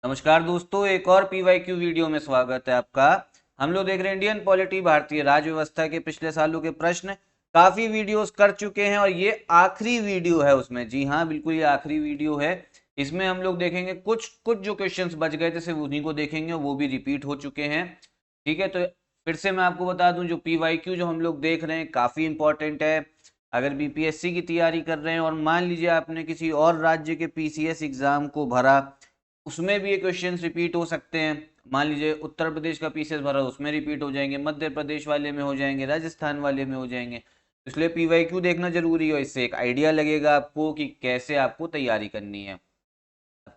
नमस्कार दोस्तों, एक और पीवाईक्यू वीडियो में स्वागत है आपका। हम लोग देख रहे हैं इंडियन पॉलिटी, भारतीय राज्य व्यवस्था के पिछले सालों के प्रश्न। काफी वीडियोस कर चुके हैं और ये आखिरी वीडियो है उसमें। जी हाँ, बिल्कुल ये आखिरी वीडियो है। इसमें हम लोग देखेंगे कुछ कुछ जो क्वेश्चंस बच गए थे सिर्फ उन्हीं को देखेंगे, वो भी रिपीट हो चुके हैं। ठीक है, तो फिर से मैं आपको बता दूं, जो पीवाईक्यू जो हम लोग देख रहे हैं काफी इंपॉर्टेंट है। अगर बीपीएससी की तैयारी कर रहे हैं और मान लीजिए आपने किसी और राज्य के पीसीएस एग्जाम को भरा, उसमें भी ये क्वेश्चन रिपीट हो सकते हैं। मान लीजिए उत्तर प्रदेश का पीसीएस भरा, उसमें रिपीट हो जाएंगे, मध्य प्रदेश वाले में हो जाएंगे, राजस्थान वाले में हो जाएंगे। इसलिए पीवाईक्यू देखना जरूरी है, इससे एक आइडिया लगेगा आपको कि कैसे आपको तैयारी करनी है।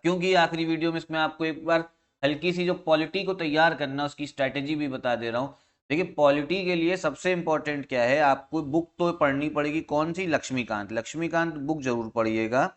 क्योंकि आखिरी वीडियो में इसमें आपको एक बार हल्की सी जो पॉलिटी को तैयार करना उसकी स्ट्रैटेजी भी बता दे रहा हूँ। देखिए, पॉलिटी के लिए सबसे इंपॉर्टेंट क्या है, आपको बुक तो पढ़नी पड़ेगी। कौन सी? लक्ष्मीकांत। लक्ष्मीकांत बुक जरूर पढ़िएगा।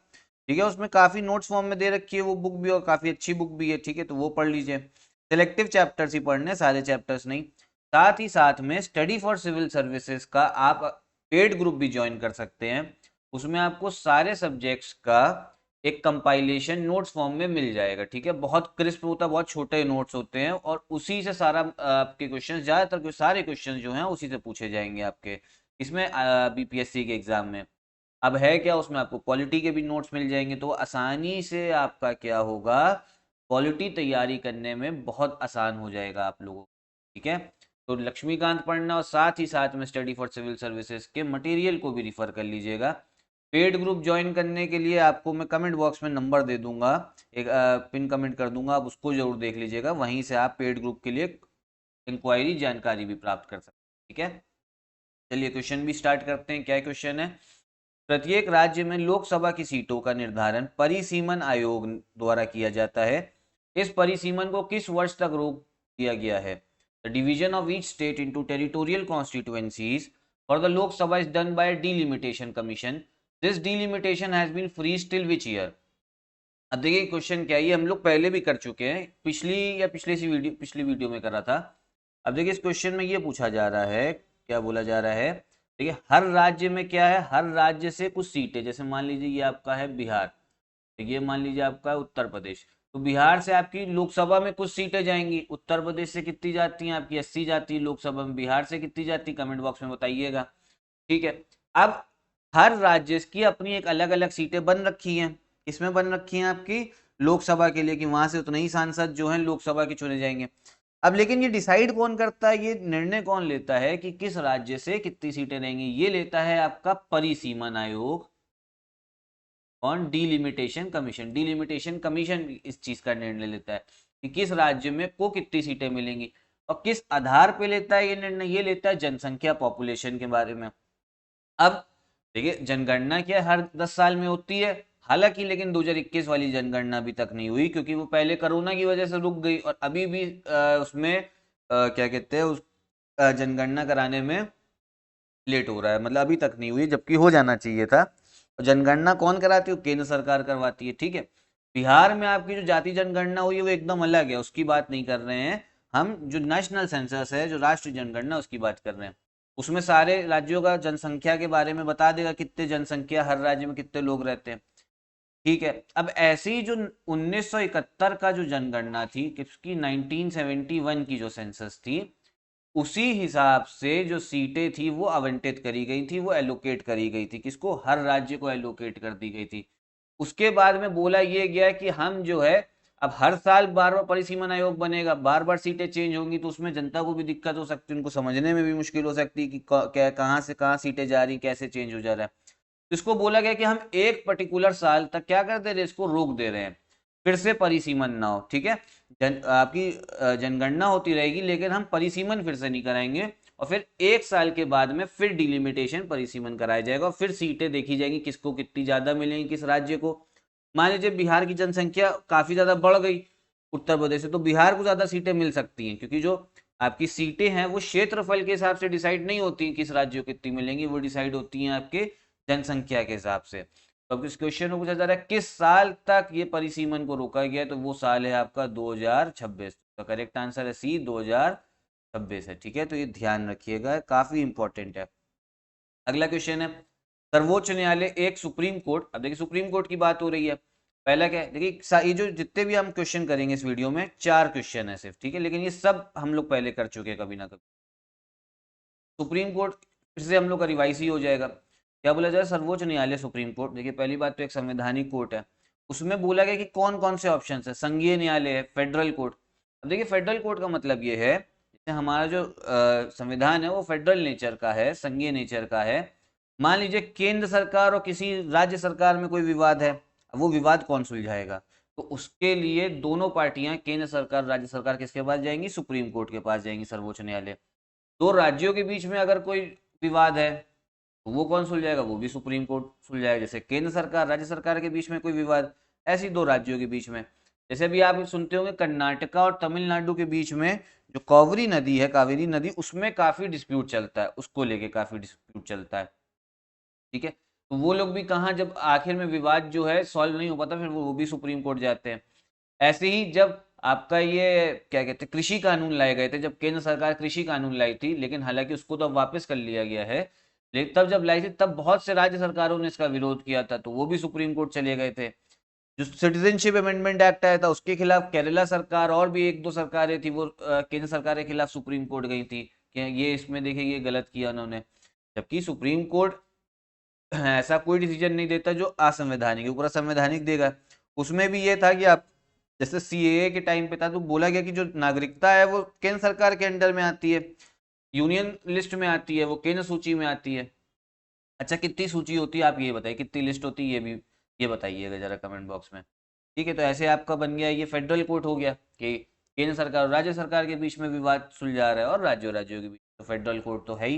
ठीक है, उसमें काफी नोट्स फॉर्म में दे रखी है वो बुक भी, और काफी अच्छी बुक भी है। ठीक है, तो वो पढ़ लीजिए। सिलेक्टिव चैप्टर्स ही पढ़ने, सारे चैप्टर्स नहीं। साथ ही साथ में स्टडी फॉर सिविल सर्विसेज का आप पेड ग्रुप भी ज्वाइन कर सकते हैं। उसमें आपको सारे सब्जेक्ट्स का एक कंपाइलेशन नोट्स फॉर्म में मिल जाएगा। ठीक है, बहुत क्रिस्प होता है, बहुत छोटे नोट्स होते हैं, और उसी से सारा आपके क्वेश्चन, ज्यादातर सारे क्वेश्चन जो हैं उसी से पूछे जाएंगे आपके इसमें बीपीएससी के एग्जाम में। अब है क्या, उसमें आपको पॉलिटी के भी नोट्स मिल जाएंगे, तो आसानी से आपका क्या होगा, पॉलिटी तैयारी करने में बहुत आसान हो जाएगा आप लोगों को। ठीक है, तो लक्ष्मीकांत पढ़ना और साथ ही साथ में स्टडी फॉर सिविल सर्विसेज के मटेरियल को भी रिफर कर लीजिएगा। पेड ग्रुप ज्वाइन करने के लिए आपको मैं कमेंट बॉक्स में नंबर दे दूंगा, एक पिन कमेंट कर दूंगा, आप उसको जरूर देख लीजिएगा। वहीं से आप पेड ग्रुप के लिए इंक्वायरी जानकारी भी प्राप्त कर सकते हैं। ठीक है, चलिए क्वेश्चन भी स्टार्ट करते हैं। क्या क्वेश्चन है? प्रत्येक राज्य में लोकसभा की सीटों का निर्धारण परिसीमन आयोग द्वारा किया जाता है। इस परिसीमन को किस वर्ष तक रोक दिया गया है? The division of each state into territorial constituencies for the Lok Sabha is done by delimitation commission. This delimitation has been freeze till which year? अब देखिए क्वेश्चन क्या है, ये हम लोग पहले भी कर चुके हैं, पिछली वीडियो में करा था। अब देखिए इस क्वेश्चन में ये पूछा जा रहा है, क्या बोला जा रहा है। देखिए, हर राज्य में क्या है, हर राज्य से कुछ सीटें, जैसे मान लीजिए ये आपका है बिहार, तो ये मान लीजिए आपका है उत्तर प्रदेश। तो बिहार से आपकी लोकसभा में कुछ सीटें जाएंगी। उत्तर प्रदेश से कितनी जाती हैं आपकी? 80 जाती है लोकसभा में। बिहार से कितनी जाती, कमेंट बॉक्स में बताइएगा। ठीक है, अब हर राज्य की अपनी एक अलग अलग सीटें बन रखी हैं। इसमें बन रखी हैं आपकी लोकसभा के लिए, कि वहां से उतने ही सांसद जो हैं लोकसभा के चुने जाएंगे। अब लेकिन ये डिसाइड कौन करता है, ये निर्णय कौन लेता है कि किस राज्य से कितनी सीटें रहेंगी? ये लेता है आपका परिसीमन आयोग। कौन? Delimitation commission. डीलिमिटेशन कमीशन इस चीज का निर्णय लेता है कि किस राज्य में को कितनी सीटें मिलेंगी। और किस आधार पे लेता है ये निर्णय? ये लेता है जनसंख्या, पॉपुलेशन के बारे में। अब देखिए, जनगणना क्या है, हर 10 साल में होती है। हालांकि लेकिन 2021 वाली जनगणना अभी तक नहीं हुई, क्योंकि वो पहले कोरोना की वजह से रुक गई, और अभी भी उसमें क्या कहते हैं, उस जनगणना कराने में लेट हो रहा है। मतलब अभी तक नहीं हुई, जबकि हो जाना चाहिए था। और जनगणना कौन कराती है? केंद्र सरकार करवाती है। ठीक है, बिहार में आपकी जो जाति जनगणना हुई है वो एकदम अलग है, उसकी बात नहीं कर रहे हैं हम। जो नेशनल सेंसस है, जो राष्ट्रीय जनगणना, उसकी बात कर रहे हैं। उसमें सारे राज्यों का जनसंख्या के बारे में बता देगा, कितने जनसंख्या हर राज्य में, कितने लोग रहते हैं। ठीक है, अब ऐसी जो 1971 का जो जनगणना थी, किसकी? 1971 की जो सेंसस थी, उसी हिसाब से जो सीटें थी वो आवंटित करी गई थी, वो एलोकेट करी गई थी। किसको? हर राज्य को एलोकेट कर दी गई थी। उसके बाद में बोला ये गया कि हम जो है, अब हर साल बार बार परिसीमन आयोग बनेगा, बार बार सीटें चेंज होंगी, तो उसमें जनता को भी दिक्कत हो सकती है, उनको समझने में भी मुश्किल हो सकती है कि क्या, कहाँ से कहाँ सीटें जा रही, कैसे चेंज हो जा रहा है। तो इसको बोला गया कि हम एक पर्टिकुलर साल तक क्या कर दे रहे हैं, इसको रोक दे रहे हैं, फिर से परिसीमन ना हो। ठीक है, आपकी जनगणना होती रहेगी, लेकिन हम परिसीमन फिर से नहीं कराएंगे। और फिर एक साल के बाद में फिर डिलिमिटेशन, परिसीमन कराया जाएगा, और फिर सीटें देखी जाएंगी किसको कितनी ज्यादा मिलेंगी, किस राज्य को। मान लीजिए बिहार की जनसंख्या काफी ज्यादा बढ़ गई उत्तर प्रदेश से, तो बिहार को ज्यादा सीटें मिल सकती हैं, क्योंकि जो आपकी सीटें हैं वो क्षेत्रफल के हिसाब से डिसाइड नहीं होती किस राज्य को कितनी मिलेंगी, वो डिसाइड होती हैं आपके जनसंख्या के हिसाब से। तो अब इस क्वेश्चन में पूछा जा रहा है किस साल तक ये परिसीमन को रोका गया है, तो वो साल है आपका 2026। तो करेक्ट आंसर है सी, 2026 है। ठीक है, तो ये ध्यान रखिएगा, काफी इंपॉर्टेंट है। अगला क्वेश्चन है, सर्वोच्च न्यायालय एक सुप्रीम कोर्ट, अब देखिए सुप्रीम कोर्ट की बात हो रही है, पहला क्या है, देखिए ये जो जितने भी हम क्वेश्चन करेंगे इस वीडियो में 4 क्वेश्चन है सिर्फ, ठीक है, लेकिन ये सब हम लोग पहले कर चुके हैं कभी ना कभी। सुप्रीम कोर्ट फिर से हम लोग का रिवाइज ही हो जाएगा। क्या बोला जाए, सर्वोच्च न्यायालय सुप्रीम कोर्ट, देखिए पहली बात तो एक संवैधानिक कोर्ट है, उसमें बोला गया कि कौन कौन से ऑप्शन है, संघीय न्यायालय है, फेडरल कोर्ट। अब देखिए फेडरल कोर्ट का मतलब ये है, जैसे हमारा जो संविधान है वो फेडरल नेचर का है, संघीय नेचर का है। मान लीजिए केंद्र सरकार और किसी राज्य सरकार में कोई विवाद है, अब वो विवाद कौन सुलझाएगा, तो उसके लिए दोनों पार्टियां, केंद्र सरकार राज्य सरकार, किसके पास जाएंगी, सुप्रीम कोर्ट के पास जाएंगी, सर्वोच्च न्यायालय। दो राज्यों के बीच में अगर कोई विवाद है तो वो कौन सुलझाएगा, वो भी सुप्रीम कोर्ट सुलझाएगा। जैसे केंद्र सरकार राज्य सरकार के बीच में कोई विवाद, ऐसी दो राज्यों के बीच में, जैसे भी आप सुनते होंगे कर्नाटका और तमिलनाडु के बीच में जो कावेरी नदी है, कावेरी नदी, उसमें काफी डिस्प्यूट चलता है, उसको लेके काफी डिस्प्यूट चलता है, ठीक है। तो वो लोग भी कहाँ, जब आखिर में विवाद जो है सॉल्व नहीं हो पाता, फिर वो भी सुप्रीम कोर्ट जाते हैं। ऐसे ही जब आपका ये क्या कहते हैं कृषि कानून लाए गए थे, जब केंद्र सरकार कृषि कानून लाई थी, लेकिन हालांकि उसको तो अब वापस कर लिया गया है, लेकिन तब जब लाई थी तब बहुत से राज्य सरकारों ने इसका विरोध किया था, तो वो भी सुप्रीम कोर्ट चले गए थे। जो सिटीजनशिप अमेंडमेंट एक्ट आया था उसके खिलाफ केरला सरकार और भी एक दो सरकारें थी, वो केंद्र सरकार के खिलाफ सुप्रीम कोर्ट गई थी कि ये इसमें देखिए ये गलत किया उन्होंने। जबकि सुप्रीम कोर्ट ऐसा कोई डिसीजन नहीं देता जो असंवैधानिक है, ऊपर संवैधानिक देगा। उसमें भी ये था कि आप जैसे सीएए के टाइम पे था, तो बोला गया कि जो नागरिकता है वो केंद्र सरकार के अंडर में आती है, यूनियन लिस्ट में आती है, वो केंद्र सूची में आती है। अच्छा कितनी सूची होती है आप ये बताइए, कितनी लिस्ट होती है ये भी ये बताइएगा जरा कमेंट बॉक्स में। ठीक है, तो ऐसे आपका बन गया ये फेडरल कोर्ट हो गया कि केंद्र सरकार और राज्य सरकार के बीच में विवाद सुलझा रहा है, और राज्यों राज्यों के बीच, तो फेडरल कोर्ट तो है ही।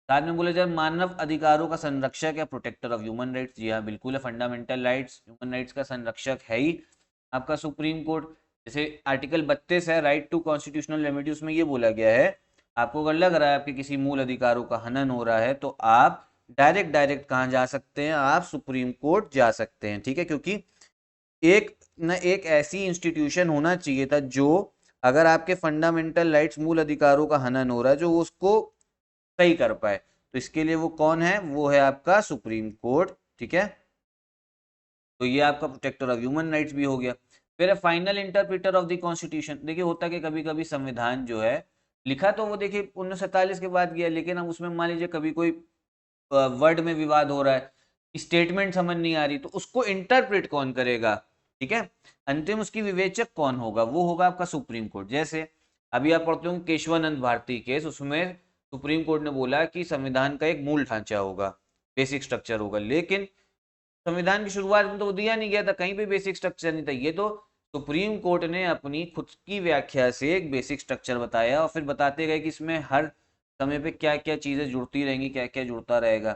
बाद में बोले जाए मानव अधिकारों का संरक्षक या प्रोटेक्टर ऑफ ह्यूमन राइट्स, जी हाँ बिल्कुल है, फंडामेंटल राइट्स ह्यूमन राइट्स का संरक्षक है ही आपका सुप्रीम कोर्ट। जैसे आर्टिकल 32 है, राइट टू कॉन्स्टिट्यूशनल रेमेडी, उसमें ये बोला गया है आपको अगर लग रहा है आपके किसी मूल अधिकारों का हनन हो रहा है, तो आप डायरेक्ट डायरेक्ट कहाँ जा सकते हैं, आप सुप्रीम कोर्ट जा सकते हैं, ठीक है। क्योंकि एक न एक ऐसी इंस्टीट्यूशन होना चाहिए था जो अगर आपके फंडामेंटल राइट्स मूल अधिकारों का हनन हो रहा है, जो उसको सही कर पाए, तो इसके लिए वो कौन है, वो है आपका सुप्रीम कोर्ट, ठीक है। तो ये आपका प्रोटेक्टर ऑफ ह्यूमन राइट्स भी हो गया। फिर final interpreter of the constitution, देखिए होता कि कभी कभी संविधान जो है लिखा तो वो देखिए 1947 के बाद गया, लेकिन हम उसमें मान लीजिए कभी कोई वर्ड में विवाद हो रहा है, स्टेटमेंट समझ नहीं आ रही, तो उसको इंटरप्रेट कौन करेगा, ठीक है, अंतिम उसकी विवेचक कौन होगा, वो होगा आपका सुप्रीम कोर्ट। जैसे अभी आप पढ़ते हो केशवानंद भारती केस, उसमें सुप्रीम कोर्ट ने बोला कि संविधान का एक मूल ढांचा होगा, बेसिक स्ट्रक्चर होगा, लेकिन संविधान की शुरुआत में तो वो दिया नहीं गया था, कहीं पे बेसिक स्ट्रक्चर नहीं था, ये तो सुप्रीम कोर्ट ने अपनी खुद की व्याख्या से एक बेसिक स्ट्रक्चर बताया, और फिर बताते गए कि इसमें हर समय पे क्या क्या चीजें जुड़ती रहेंगी, क्या क्या जुड़ता रहेगा।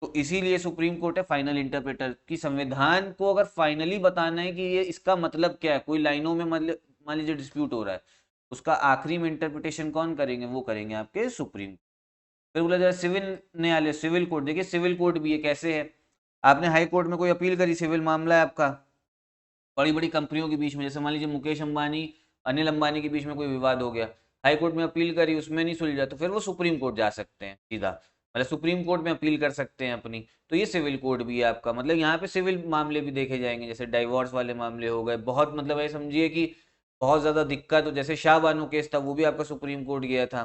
तो इसीलिए सुप्रीम कोर्ट है फाइनल इंटरप्रेटर, की संविधान को अगर फाइनली बताना है कि ये इसका मतलब क्या है, कोई लाइनों में मतलब मान लीजिए डिस्प्यूट हो रहा है, उसका आखिरी में इंटरप्रिटेशन कौन करेंगे, वो करेंगे आपके सुप्रीम। फिर बोला जाए सिविल न्यायालय, सिविल कोर्ट, देखिए सिविल कोर्ट भी है, कैसे है, आपने हाई कोर्ट में कोई अपील करी, सिविल मामला है आपका, बड़ी बड़ी कंपनियों के बीच में, जैसे मान लीजिए मुकेश अंबानी अनिल अंबानी के बीच में कोई विवाद हो गया, हाई कोर्ट में अपील करी, उसमें नहीं सुलझा, तो फिर वो सुप्रीम कोर्ट जा सकते हैं सीधा, मतलब सुप्रीम कोर्ट में अपील कर सकते हैं अपनी। तो ये सिविल कोर्ट भी है आपका, मतलब यहाँ पे सिविल मामले भी देखे जाएंगे, जैसे डाइवोर्स वाले मामले हो गए, बहुत मतलब ये समझिए कि बहुत ज्यादा दिक्कत हो, जैसे शाह बानो केस था, वो भी आपका सुप्रीम कोर्ट गया था,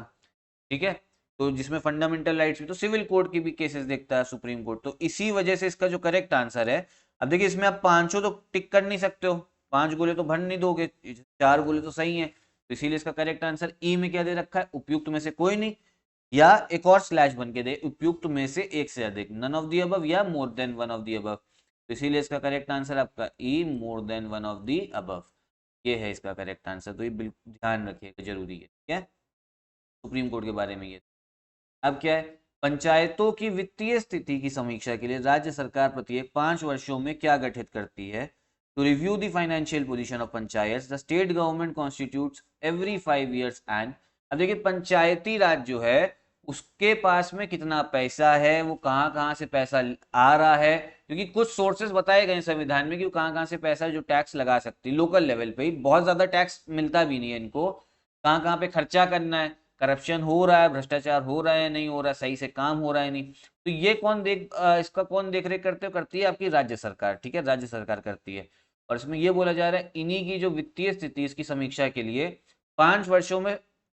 ठीक है। तो जिसमें फंडामेंटल राइट्स भी, तो सिविल कोर्ट की भी केसेस देखता है सुप्रीम कोर्ट, तो इसी वजह से इसका जो करेक्ट आंसर है, अब देखिए इसमें आप पांचों तो टिक कर नहीं सकते हो, 5 गोले तो भर नहीं दोगे, 4 गोले तो सही है, तो इसीलिए इसका करेक्ट आंसर ई में क्या दे रखा है, उपयुक्त में से कोई नहीं, या एक और स्लैश बन के दे, उपयुक्त में से एक से अधिक, नन ऑफ दी अबव या more than one of the above, तो इसीलिए इसका करेक्ट आंसर आपका E, more than one of the above, ये है इसका करेक्ट आंसर। तो ये बिल्कुल ध्यान रखिएगा, जरूरी है, ठीक है, सुप्रीम कोर्ट के बारे में ये। अब क्या है, पंचायतों की वित्तीय स्थिति की समीक्षा के लिए राज्य सरकार प्रत्येक 5 वर्षों में क्या गठित करती है, to review the financial position of panchayat, the state government constitutes every 5 years and, अब देखिए पंचायती राज जो है उसके पास में कितना पैसा है, वो कहाँ कहाँ से पैसा आ रहा है, क्योंकि कुछ सोर्सेस बताए गए संविधान में कि वो कहाँ कहाँ से पैसा जो टैक्स लगा सकती है, लोकल लेवल पे ही बहुत ज्यादा टैक्स मिलता भी नहीं है इनको, कहाँ कहाँ पे खर्चा करना है, करप्शन हो रहा है, भ्रष्टाचार हो रहा है नहीं हो रहा है, सही से काम हो रहा है नहीं, तो ये कौन इसका कौन देख रेख करती है आपकी राज्य सरकार, ठीक है, राज्य सरकार करती है। और इसमें यह बोला जा रहा है इन्हीं की जो वित्तीय स्थिति इसकी समीक्षा के लिए 5 वर्षों में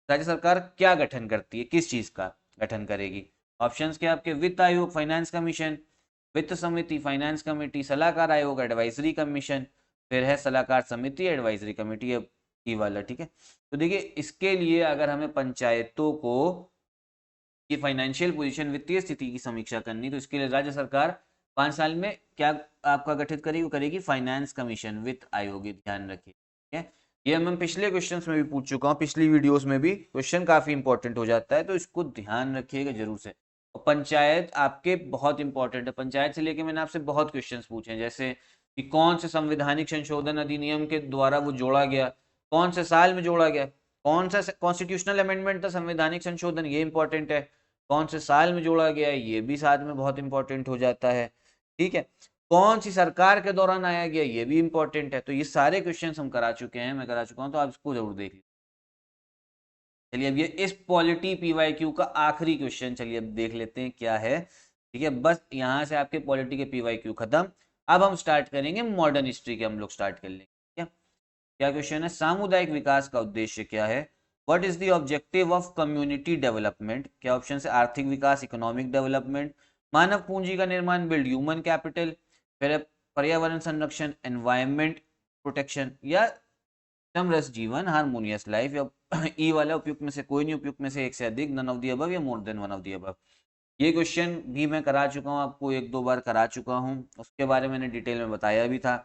राज्य सरकार क्या गठन करती है, किस चीज का गठन करेगी। ऑप्शंस क्या आपके, वित्त आयोग, फाइनेंस कमीशन, वित्त समिति, फाइनेंस कमेटी, सलाहकार आयोग, एडवाइजरी कमीशन, फिर है सलाहकार समिति, एडवाइजरी कमेटी, ई वाला। ठीक है, तो देखिए इसके लिए अगर हमें पंचायतों को की फाइनेंशियल पोजीशन, वित्तीय स्थिति की समीक्षा करनी, तो इसके लिए राज्य सरकार 5 साल में क्या आपका गठित करेगी, करेगी फाइनेंस कमीशन, वित्त आयोग, ध्यान रखिए। ठीक है, ये मैं पिछले क्वेश्चंस में भी पूछ चुका हूँ, पिछली वीडियोस में भी क्वेश्चन काफी इंपॉर्टेंट हो जाता है, तो इसको ध्यान रखिएगा जरूर से। और पंचायत आपके बहुत इंपॉर्टेंट है, पंचायत से लेके मैंने आपसे बहुत क्वेश्चन पूछे हैं, जैसे कि कौन से संवैधानिक संशोधन अधिनियम के द्वारा वो जोड़ा गया, कौन से साल में जोड़ा गया, कौन सा कॉन्स्टिट्यूशनल अमेंडमेंट था, संवैधानिक संशोधन, ये इंपॉर्टेंट है, कौन से साल में जोड़ा गया है, ये भी साथ में बहुत इंपॉर्टेंट हो जाता है। ठीक है, कौन सी सरकार के दौरान आया गया, ये भी इंपॉर्टेंट है। तो ये सारे क्वेश्चंस हम करा चुके हैं, मैं करा चुका हूं, तो आप इसको जरूर देख लीजिए। चलिए अब ये इस पॉलिटी पीवाईक्यू का आखिरी क्वेश्चन, चलिए अब देख लेते हैं क्या है। ठीक है, बस यहां से आपके पॉलिटी के पीवाईक्यू खत्म। अब हम स्टार्ट करेंगे मॉडर्न हिस्ट्री के, हम लोग स्टार्ट कर लेंगे। क्या क्या क्वेश्चन है, सामुदायिक विकास का उद्देश्य क्या है, what is the objective of community development. क्या ऑप्शन है, आर्थिक विकास, इकोनॉमिक डेवलपमेंट, मानव पूंजी का निर्माण, बिल्ड ह्यूमन कैपिटल, फिर पर्यावरण संरक्षण, एनवायरमेंट प्रोटेक्शन, या समरस जीवन, हार्मोनियस लाइफ, या ई वाला उपयुक्त में से कोई नहीं, उपयुक्त में से एक से अधिक, नन ऑफ दी अबव, या more than one of the above. ये क्वेश्चन भी मैं करा चुका हूँ, आपको 1-2 बार करा चुका हूँ, उसके बारे में मैंने डिटेल में बताया भी था।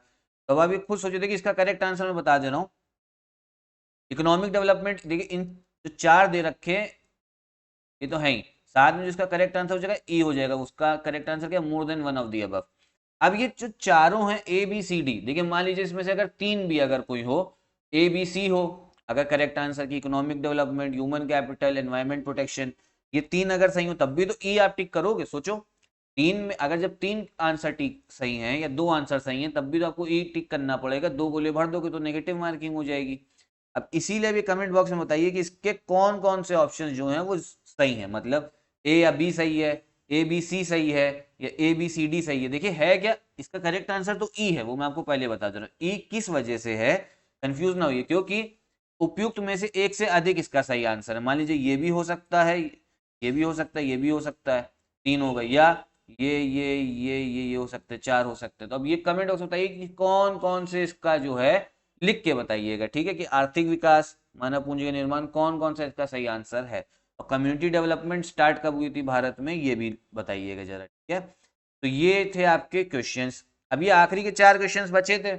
तो अब आप खुद सोचिए कि इसका करेक्ट आंसर मैं बता दे रहा हूँ। इकोनॉमिक डेवलपमेंट, देखिए इन जो 4 दे रखे ये तो है ही, साथ में जिसका करेक्ट आंसर हो जाएगा ई हो जाएगा, उसका करेक्ट आंसर क्या, मोर than one of the above. अब ये जो चारों हैं ए बी सी डी, देखिए मान लीजिए इसमें से अगर 3 भी अगर कोई हो, ए बी सी हो, अगर करेक्ट आंसर की economic development, human capital, environment protection, ये 3 अगर सही हो तब भी तो ई आप टिक करोगे। सोचो 3 में अगर जब 3 आंसर टिक सही हैं या 2 आंसर सही हैं तब भी तो आपको ई टिक करना पड़ेगा, 2 गोले भर दोगे तो नेगेटिव मार्किंग हो जाएगी। अब इसीलिए भी कमेंट बॉक्स में बताइए कि इसके कौन कौन से ऑप्शन जो हैं वो सही हैं, मतलब ए या बी सही है, ए बी सी सही है, या ए बी सी डी सही है। देखिए है क्या, इसका करेक्ट आंसर तो ई है, वो मैं आपको पहले बता दे रहा हूँ। ई किस वजह से है, कंफ्यूज ना होइए, क्योंकि उपयुक्त में से एक से अधिक इसका सही आंसर है। मान लीजिए ये भी हो सकता है, ये भी हो सकता है, ये भी हो सकता है, 3 हो गए, या ये हो सकते हैं, 4 हो सकते हैं। तो अब ये कमेंट बॉक्स बताइए कि कौन कौन से इसका जो है लिख के बताइएगा। ठीक है, कि आर्थिक विकास, मानव पूंजी का निर्माण, कौन कौन सा इसका सही आंसर है, और कम्युनिटी डेवलपमेंट स्टार्ट कब हुई थी भारत में, ये भी बताइएगा जरा। ठीक है, तो ये थे आपके क्वेश्चंस। अब ये आखिरी के 4 क्वेश्चंस बचे थे।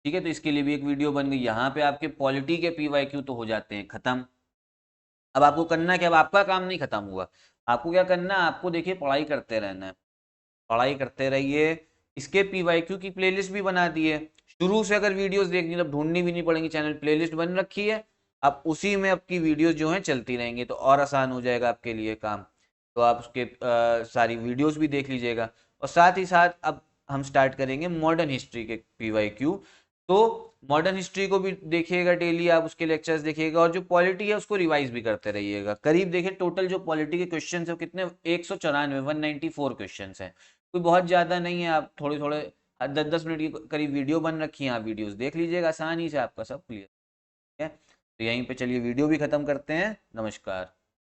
ठीक है, तो इसके लिए भी एक वीडियो बन गई। यहाँ पे आपके पॉलिटी के पीवाईक्यू तो हो जाते हैं खत्म। अब आपको करना क्या, अब आपका काम नहीं खत्म हुआ, आपको क्या करना है, आपको देखिए पढ़ाई करते रहना है, पढ़ाई करते रहिए। इसके पीवाईक्यू की प्लेलिस्ट भी बना दी है, शुरू से अगर वीडियोस देखनी है, ढूंढनी भी नहीं पड़ेंगी, चैनल प्लेलिस्ट बन रखी है, आप उसी में आपकी वीडियोस जो हैं चलती रहेंगी, तो और आसान हो जाएगा आपके लिए काम। तो आप उसके सारी वीडियोस भी देख लीजिएगा। और साथ ही साथ अब हम स्टार्ट करेंगे मॉडर्न हिस्ट्री के पीवाईक्यू। तो मॉडर्न हिस्ट्री को भी देखिएगा डेली, आप उसके लेक्चर्स देखिएगा, और जो पॉलिटी है उसको रिवाइज भी करते रहिएगा। करीब देखिए टोटल जो पॉलिटी के क्वेश्चन है कितने, 194, 194 क्वेश्चन है, कोई बहुत ज़्यादा नहीं है। आप थोड़े थोड़े 10-10 मिनट की करीब वीडियो बन रखी है, आप वीडियोस देख लीजिएगा, आसानी से आपका सब क्लियर है। तो यहीं पे चलिए वीडियो भी खत्म करते हैं, नमस्कार।